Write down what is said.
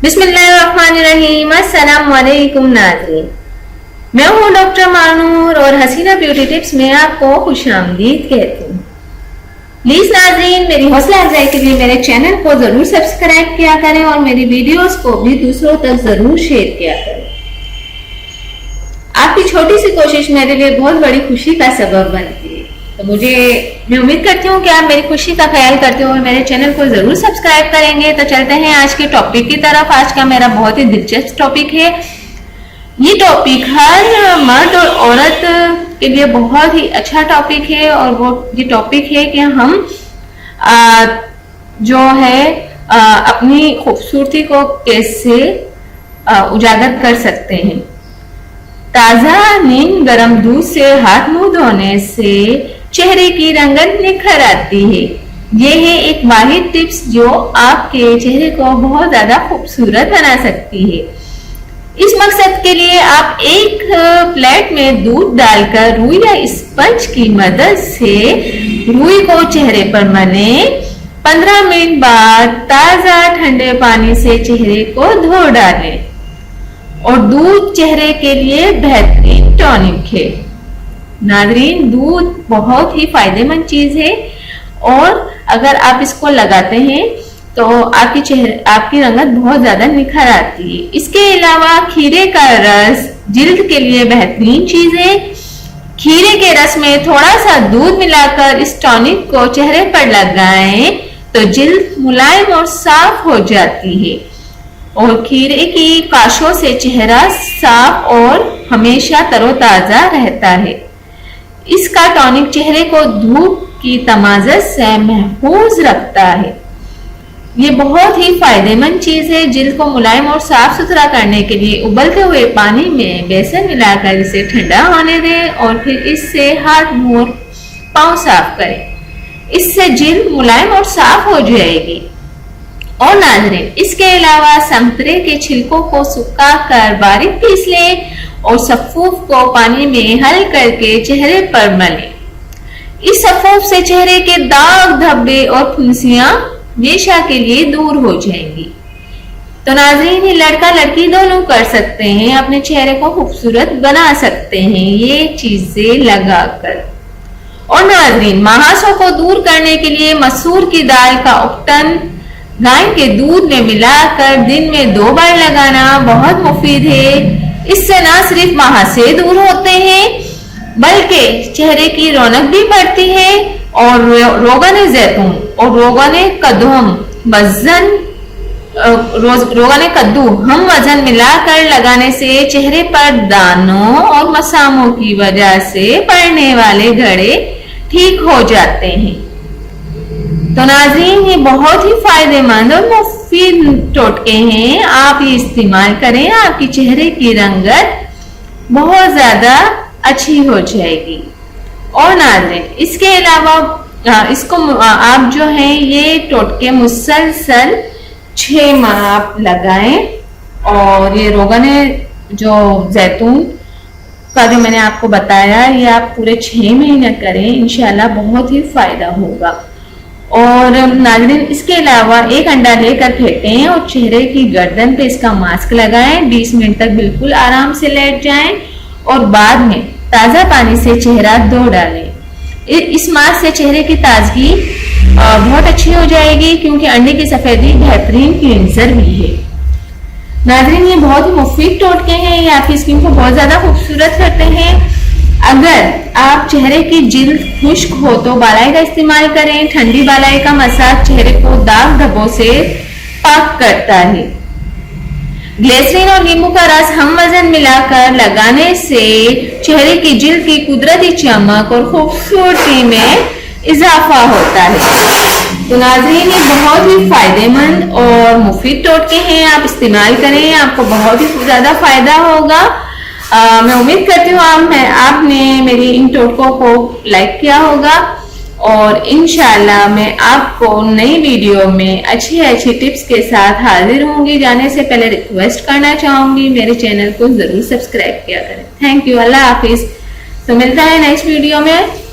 बिस्मिल्लाहिर्रहमानिर्रहीम। अस्सलाम वालेकुम नाज़रीन, मैं हूँ डॉक्टर मानूर और हसीना ब्यूटी टिप्स में आपको खुशामदीद कहती हूँ। प्लीज नाज़रीन, मेरी हौसला अफजाई के लिए मेरे चैनल को जरूर सब्सक्राइब किया करें और मेरी वीडियोस को भी दूसरों तक जरूर शेयर किया करें। आपकी छोटी सी कोशिश मेरे लिए बहुत बड़ी खुशी का सबब बनती है, तो मैं उम्मीद करती हूँ कि आप मेरी खुशी का ख्याल करते हुए मेरे चैनल को जरूर सब्सक्राइब करेंगे। तो चलते हैं आज के टॉपिक की तरफ। आज का मेरा बहुत ही दिलचस्प टॉपिक है। ये टॉपिक हर मर्द और औरत के लिए बहुत ही अच्छा टॉपिक है और वो ये टॉपिक है कि हम अपनी खूबसूरती को कैसे उजागर कर सकते हैं। ताजा नीम गर्म दूध से हाथ मुंह धोने से चेहरे की रंगत निखर आती है। ये है एक वाहिद टिप्स जो आपके चेहरे को बहुत ज्यादा खूबसूरत बना सकती है। इस मकसद के लिए आप एक प्लेट में दूध डालकर रुई या स्पंज की मदद से रुई को चेहरे पर मले। 15 मिनट बाद ताजा ठंडे पानी से चेहरे को धो डालें और दूध चेहरे के लिए बेहतरीन टॉनिक है। नाज़रीन, दूध बहुत ही फायदेमंद चीज है और अगर आप इसको लगाते हैं तो आपकी रंगत बहुत ज्यादा निखर आती है। इसके अलावा खीरे का रस जिल्द के लिए बेहतरीन चीज है। खीरे के रस में थोड़ा सा दूध मिलाकर इस टॉनिक को चेहरे पर लगाएं तो जिल्द मुलायम और साफ हो जाती है और खीरे की काशों से चेहरा साफ और हमेशा तरोताजा रहता है। इसका टॉनिक चेहरे को धूप की तमाज़त से महफूज रखता है। ये बहुत ही फायदेमंद चीज है। जिल्द को मुलायम और साफ सुथरा करने के लिए उबलते हुए पानी में बेसन मिलाकर इसे ठंडा होने दें और फिर इससे हाथ मुंह और पांव साफ करें। इससे जिल्द मुलायम और साफ हो जाएगी। और नाज़रीन, इसके अलावा संतरे के छिलकों को सुखाकर बारीक पीस लें और सफ़ूफ को पानी में हल करके चेहरे पर मलें। इस सफ़ूफ से चेहरे के दाग धब्बे और फुंसियां हमेशा के लिए दूर हो जाएंगी। तो नाज़रीन, ये लड़का लड़की दोनों कर सकते हैं, अपने चेहरे को खूबसूरत बना सकते हैं ये चीजें लगाकर। और नाज़रीन, महासों को दूर करने के लिए मसूर की दाल का उपटन गाय के दूध में मिलाकर दिन में 2 बार लगाना बहुत मुफीद है। इससे न सिर्फ महासे दूर होते हैं बल्कि चेहरे की रौनक भी बढ़ती है और रोगन जैतून और रोगन कद्दू हम वजन मिलाकर लगाने से चेहरे पर दानों और मसामों की वजह से पड़ने वाले घड़े ठीक हो जाते हैं। तो नाज़रीन, ये बहुत ही फायदेमंद और मुफीद टोटके हैं। आप ये इस्तेमाल करें, आपकी चेहरे की रंगत बहुत ज्यादा अच्छी हो जाएगी। और नाज़रीन, इसके अलावा इसको आप जो है ये टोटके मुसलसल 6 माह आप लगाएं और ये रोगने जो जैतून का जो मैंने आपको बताया ये आप पूरे 6 महीने करें, इंशाल्लाह बहुत ही फायदा होगा। और नाज़रीन, इसके अलावा एक अंडा लेकर फेंटें और चेहरे की गर्दन पे इसका मास्क लगाएं। 20 मिनट तक बिल्कुल आराम से लेट जाएं और बाद में ताज़ा पानी से चेहरा धो डालें। इस मास्क से चेहरे की ताजगी बहुत अच्छी हो जाएगी क्योंकि अंडे की सफेदी बेहतरीन क्लींजर भी है। नाज़रीन, ये बहुत ही मुफीद टोटके हैं, ये आपकी स्किन को बहुत ज्यादा खूबसूरत करते हैं। अगर आप चेहरे की जिल्द खुश्क हो तो बालाई का इस्तेमाल करें। ठंडी बालाई का मसाज चेहरे को दाग धब्बों से पाक करता है। ग्लिसरीन और नींबू का रस हम वजन मिलाकर लगाने से चेहरे की जिल्द की कुदरती चमक और खूबसूरती में इजाफा होता है। तो नाज़रीन, ये बहुत ही फायदेमंद और मुफीद टोटके हैं, आप इस्तेमाल करें, आपको बहुत ही ज्यादा फायदा होगा। मैं उम्मीद करती हूँ आपने मेरी इन टोटकों को लाइक किया होगा और इंशाल्लाह मैं आपको नई वीडियो में अच्छी अच्छी टिप्स के साथ हाजिर होंगी। जाने से पहले रिक्वेस्ट करना चाहूंगी मेरे चैनल को जरूर सब्सक्राइब किया करें। थैंक यू, अल्लाह हाफिज। तो मिलता है नेक्स्ट वीडियो में।